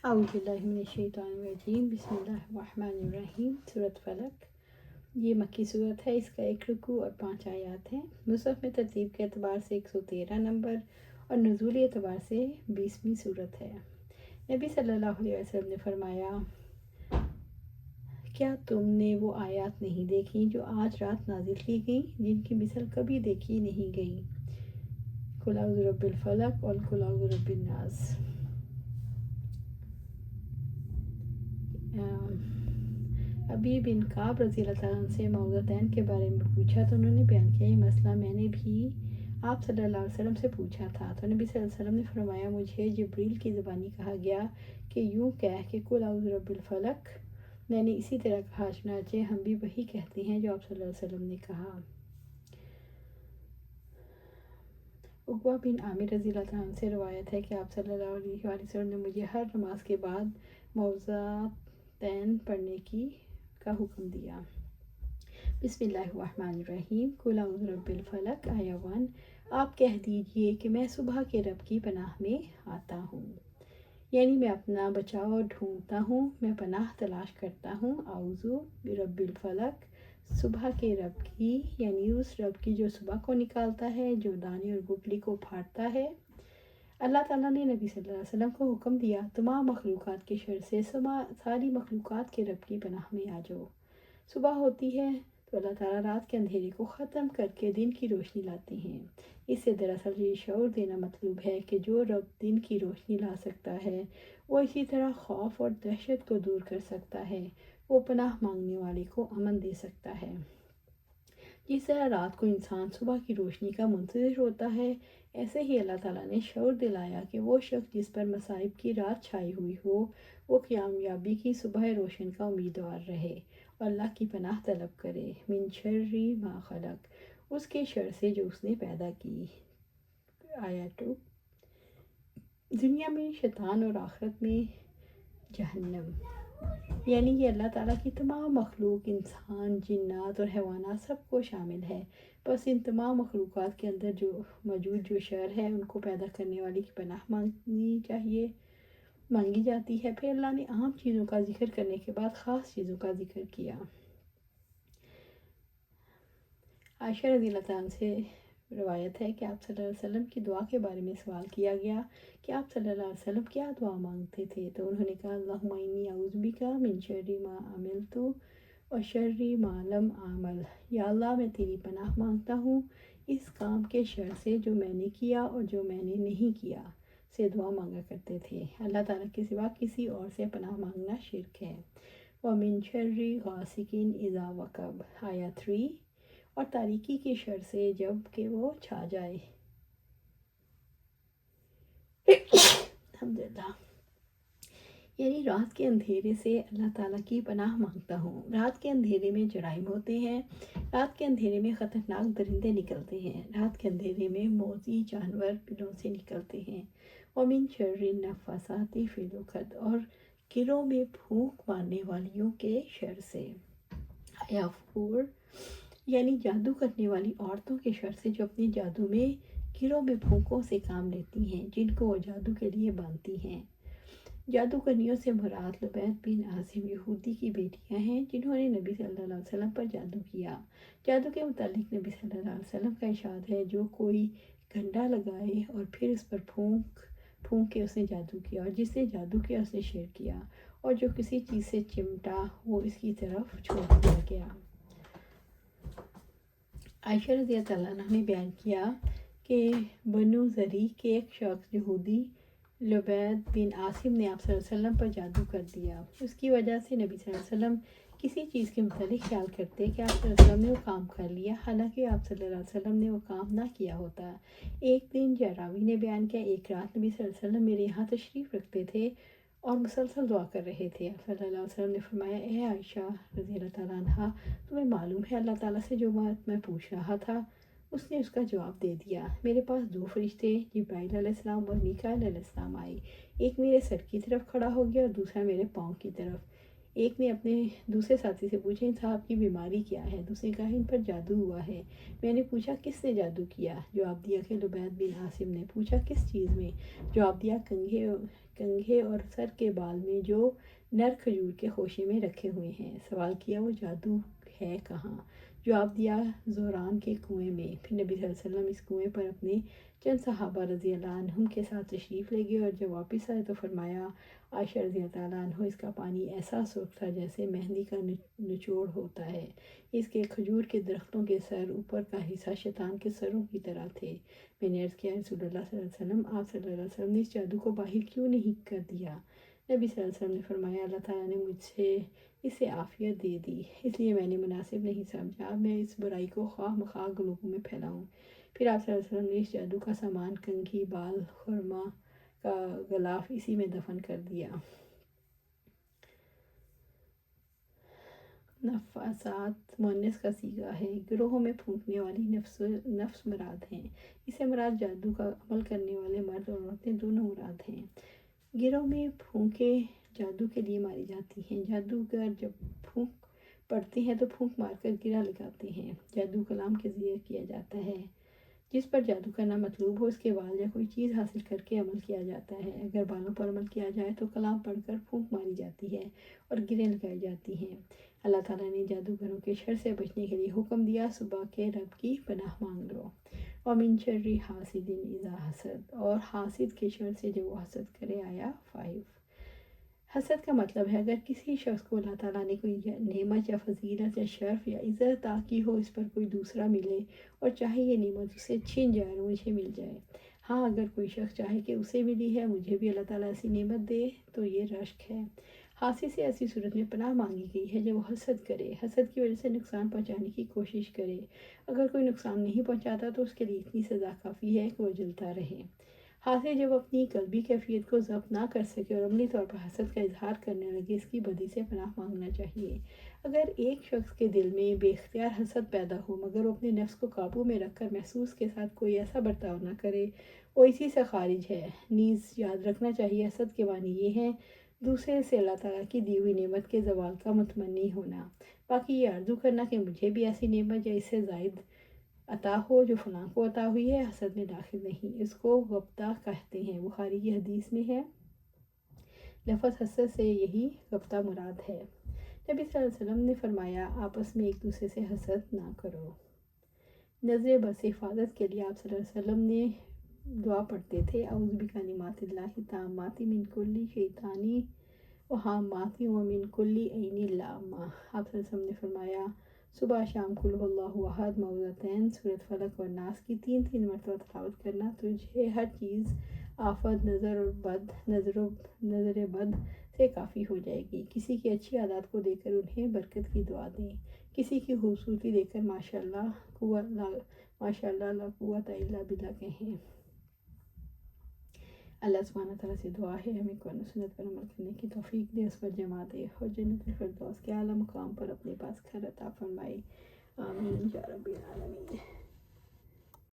اعوذ باللہ من الشیطان الرجیم، بسم اللہ الرحمن الرحیم۔ سورۃ فلق یہ مکی صورت ہے، اس کا 1 رکوع اور 5 آیات ہیں۔ مصحف میں ترتیب کے اعتبار سے 113 نمبر اور نزولی اعتبار سے 20ویں صورت ہے۔ نبی صلی اللہ علیہ وسلم نے فرمایا، کیا تم نے وہ آیات نہیں دیکھی جو آج رات نازل کی گئیں، جن کی مثل کبھی دیکھی نہیں گئی؟ قل اعوذ برب الفلق اور قل اعوذ برب الناس۔ ابی بن کعب رضی اللہ تعالیٰ عنہ سے معوذتین کے بارے میں پوچھا تو انہوں نے بیان کیا، یہ مسئلہ میں نے بھی آپ صلی اللہ علیہ وسلم سے پوچھا تھا، تو نبی صلی اللہ علیہ وسلم نے فرمایا، مجھے جبریل کی زبانی کہا گیا کہ یوں کہہ کہ قل اعوذ برب الفلق۔ میں نے اسی طرح کہا، چنانچہ ہم بھی وہی کہتے ہیں جو آپ صلی اللہ علیہ وسلم نے کہا۔ عقبہ بن عامر رضی اللہ تعالیٰ عنہ سے روایت ہے کہ آپ صلی اللہ علیہ وآلہ وسلم نے مجھے ہر نماز کے بعد معوذتین پڑھنے کا حکم دیا۔ بسم اللہ الرحمن الرحیم۔ قل اعوذ برب الفلق آیہ 1۔ آپ کہہ دیجئے کہ میں صبح کے رب کی پناہ میں آتا ہوں، یعنی میں اپنا بچاؤ ڈھونڈتا ہوں، میں پناہ تلاش کرتا ہوں۔ اعوذ برب الفلق، صبح کے رب کی، یعنی اس رب کی جو صبح کو نکالتا ہے، جو دانے اور گٹلی کو پھاڑتا ہے۔ اللہ تعالیٰ نے نبی صلی اللہ علیہ وسلم کو حکم دیا، تمام مخلوقات کے شر سے ساری مخلوقات کے رب کی پناہ میں آ جاؤ۔ صبح ہوتی ہے تو اللہ تعالیٰ رات کے اندھیرے کو ختم کر کے دن کی روشنی لاتے ہیں۔ اس سے دراصل یہ شعور دینا مطلوب ہے کہ جو رب دن کی روشنی لا سکتا ہے، وہ اسی طرح خوف اور دہشت کو دور کر سکتا ہے، وہ پناہ مانگنے والے کو امن دے سکتا ہے۔ جس طرح رات کو انسان صبح کی روشنی کا منتظر ہوتا ہے، ایسے ہی اللہ تعالیٰ نے شعور دلایا کہ وہ شخص جس پر مصائب کی رات چھائی ہوئی ہو، وہ کامیابی کی صبح روشن کا امیدوار رہے اور اللہ کی پناہ طلب کرے، من شر ما خلق، اس کے شر سے جو اس نے پیدا کی۔ آیہ 2۔ دنیا میں شیطان اور آخرت میں جہنم، یعنی یہ اللہ تعالیٰ کی تمام مخلوق، انسان، جنات اور حیوانات سب کو شامل ہے۔ بس ان تمام مخلوقات کے اندر جو موجود جو شر ہے، ان کو پیدا کرنے والی کی پناہ مانگی جاتی ہے۔ پھر اللہ نے عام چیزوں کا ذکر کرنے کے بعد خاص چیزوں کا ذکر کیا۔ عائشہ رضی اللہ تعالیٰ عنہ سے روایت ہے کہ آپ صلی اللہ علیہ وسلم کی دعا کے بارے میں سوال کیا گیا کہ آپ صلی اللہ علیہ وسلم کیا دعا مانگتے تھے، تو انہوں نے کہا، اللہم انی اعوذ بک من شر ما عملت و شر ما لم اعمل، یا اللہ میں تیری پناہ مانگتا ہوں اس کام کے شر سے جو میں نے کیا اور جو میں نے نہیں کیا، سے دعا مانگا کرتے تھے۔ اللہ تعالیٰ کے سوا کسی اور سے پناہ مانگنا شرک ہے۔ وَمِن شَرِّ غَاسِقٍ إِذَا وَقَبَ، آیہ 3، اور تاریکی کے شر سے جب کہ وہ چھا جائے۔ الحمدللہ، یعنی رات کے اندھیرے سے اللہ تعالیٰ کی پناہ مانگتا ہوں۔ رات کے اندھیرے میں جرائم ہوتے ہیں، رات کے اندھیرے میں خطرناک درندے نکلتے ہیں، رات کے اندھیرے میں موذی جانور بلوں سے نکلتے ہیں۔ وَمِن شَرِّ النَّفَّاثَاتِ فِی العقد، اور گروں میں پھونک مارنے والیوں کے شر سے۔ آیہ 4، یعنی جادو کرنے والی عورتوں کے شر سے جو اپنے جادو میں گروں میں پھونکوں سے کام لیتی ہیں، جن کو وہ جادو کے لیے باندھتی ہیں۔ جادوگرنیوں سے مراد لبید بن عاصم یہودی کی بیٹیاں ہیں، جنہوں نے نبی صلی اللہ علیہ وسلم پر جادو کیا۔ جادو کے متعلق نبی صلی اللہ علیہ وسلم کا ارشاد ہے، جو کوئی گنڈا لگائے اور پھر اس پر پھونک کے اس نے جادو کیا، اور جس نے جادو کیا اس نے شر کیا، اور جو کسی چیز سے چمٹا وہ اس کی طرف چھوڑ دیا گیا۔ عائشہ رضی اللہ عنہ نے بیان کیا کہ بنو زری کے ایک شخص یہودی لبید بن عاصم نے آپ صلی اللہ علیہ وسلم پر جادو کر دیا۔ اس کی وجہ سے نبی صلی اللہ علیہ وسلم کسی چیز کے متعلق خیال کرتے کہ آپ صلی اللہ علیہ وسلم نے وہ کام کر لیا، حالانکہ آپ صلی اللہ علیہ وسلم نے وہ کام نہ کیا ہوتا۔ ایک دن جراوی نے بیان کیا، ایک رات نبی صلی اللہ علیہ وسلم میرے یہاں تشریف رکھتے تھے اور مسلسل دعا کر رہے تھے۔ آپ صلی اللہ علیہ وسلم نے فرمایا، اے عائشہ رضی اللہ تعالیٰ عنہا، تمہیں معلوم ہے اللہ تعالیٰ سے جو بات میں پوچھ رہا تھا اس نے اس کا جواب دے دیا۔ میرے پاس 2 فرشتے جبرائیل علیہ السلام اور میکائیل علیہ السلام آئے، ایک میرے سر کی طرف کھڑا ہو گیا اور دوسرا میرے پاؤں کی طرف۔ ایک نے اپنے دوسرے ساتھی سے پوچھا ان صاحب کی بیماری کیا ہے؟ دوسرے نے کہا ان پر جادو ہوا ہے۔ میں نے پوچھا کس نے جادو کیا؟ جواب دیا کہ لبید بن عاصم نے۔ پوچھا کس چیز میں؟ جواب دیا کنگھے اور سر کے بال میں جو نر کھجور کے خوشے میں رکھے ہوئے ہیں۔ سوال کیا وہ جادو ہے کہاں؟ جواب دیا زوران کے کنویں میں۔ پھر نبی صلی اللہ علیہ وسلم اس کنویں پر اپنے چند صحابہ رضی اللہ عنہم کے ساتھ تشریف لے گئے اور جب واپس آئے تو فرمایا عائشہ رضی اللہ عنہ اس کا پانی ایسا سرخ تھا جیسے مہندی کا نچوڑ ہوتا ہے، اس کے کھجور کے درختوں کے سر اوپر کا حصہ شیطان کے سروں کی طرح تھے۔ میں نے عرض کیا رسول اللہ صلی اللہ علیہ وسلم آپ صلی اللہ علیہ وسلم نے اس جادو کو باہر کیوں نہیں کر دیا؟ نبی صلی اللہ علیہ وسلم نے فرمایا اللہ تعالیٰ نے مجھ سے اسے عافیت دے دی، اس لیے میں نے مناسب نہیں سمجھا میں اس برائی کو خواہ مخواہ لوگوں میں پھیلاؤں۔ پھر آپ صلی اللہ علیہ وسلم نے اس جادو کا سامان کنگھی، بال، خرما کا غلاف اسی میں دفن کر دیا۔ نفاسات مؤنث کا صیغہ ہے، گروہوں میں پھونکنے والی نفس مراد ہیں، اسے مراد جادو کا عمل کرنے والے مرد اور عورتیں دونوں مراد ہیں۔ گروہ میں پھونکے جادو کے لیے ماری جاتی ہیں۔ جادوگر جب پھونک پڑتے ہیں تو پھونک مار کر گرہ لگاتے ہیں۔ جادو کلام کے ذریعے کیا جاتا ہے، جس پر جادو کرنا مطلوب ہو اس کے بال یا کوئی چیز حاصل کر کے عمل کیا جاتا ہے۔ اگر بالوں پر عمل کیا جائے تو کلام پڑھ کر پھونک ماری جاتی ہے اور گرہیں لگائی جاتی ہیں۔ اللہ تعالیٰ نے جادوگروں کے شر سے بچنے کے لیے حکم دیا صبح کے رب کی پناہ مانگ لو۔ وَمِن شَرِّ حَاسِدٍ إِذَا حَسَدَ، اور حاسد کے شر سے جب وہ حسد کرے۔ آیا 5۔ حسد کا مطلب ہے اگر کسی شخص کو اللہ تعالیٰ نے کوئی نعمت یا فضیلت یا شرف یا عزت عطا کی ہو، اس پر کوئی دوسرا ملے اور چاہے یہ نعمت اسے چھن جائے اور مجھے مل جائے۔ ہاں اگر کوئی شخص چاہے کہ اسے ملی ہے مجھے بھی اللہ تعالیٰ ایسی نعمت دے تو یہ رشک ہے۔ حاسد سے ایسی صورت میں پناہ مانگی گئی ہے جب وہ حسد کرے، حسد کی وجہ سے نقصان پہنچانے کی کوشش کرے۔ اگر کوئی نقصان نہیں پہنچاتا تو اس کے لیے اتنی سزا کافی ہے کہ وہ جلتا رہے۔ حاسد جب اپنی قلبی کیفیت کو ضبط نہ کر سکے اور عملی طور پر حسد کا اظہار کرنے لگے، اس کی بدی سے پناہ مانگنا چاہیے۔ اگر ایک شخص کے دل میں بے اختیار حسد پیدا ہو مگر وہ اپنے نفس کو قابو میں رکھ کر محسوس کے ساتھ کوئی ایسا برتاؤ نہ کرے، وہ اسی سے خارج ہے۔ نیز یاد رکھنا چاہیے حسد کے معنی یہ ہیں دوسرے سے اللہ تعالیٰ کی دی ہوئی نعمت کے زوال کا متمنی ہونا، باقی یہ آرزو کرنا کہ مجھے بھی ایسی نعمت یا اس سے زائد عطا ہو جو فلاں کو عطا ہوئی ہے، حسد میں داخل نہیں، اس کو غبطہ کہتے ہیں۔ بخاری کی حدیث میں ہے لفظ حسد سے یہی غبطہ مراد ہے۔ نبی صلی اللہ علیہ وسلم نے فرمایا آپس میں ایک دوسرے سے حسد نہ کرو۔ نظر بد سے حفاظت کے لیے آپ صلی اللہ علیہ وسلم نے دعا پڑھتے تھے اعوذ بکلمات اللہ التامات من کل شیطان وہامات ومن کل عین لامہ۔ آپ صلی اللہ علیہ وسلم نے فرمایا صبح شام قل هو اللہ احد معوذتین سورۃ فلق اور ناس کی 3 مرتبہ تلاوت کرنا تجھے ہر چیز آفت نظر بد سے کافی ہو جائے گی۔ کسی کی اچھی عادات کو دیکھ کر انہیں برکت کی دعا دیں، کسی کی خوبصورتی دیکھ کر ماشاءاللہ لا قوت الا باللہ کہیں۔ اللہ سبحانہ تعالیٰ سے دعا ہے ہمیں قرآن و سنت پر عمل کرنے کی توفیق دے، اس پر جمع دے اور جنت الفردوس کے اعلیٰ مقام پر اپنے پاس گھر عطا فرمائے۔ آمین یا رب العالمین۔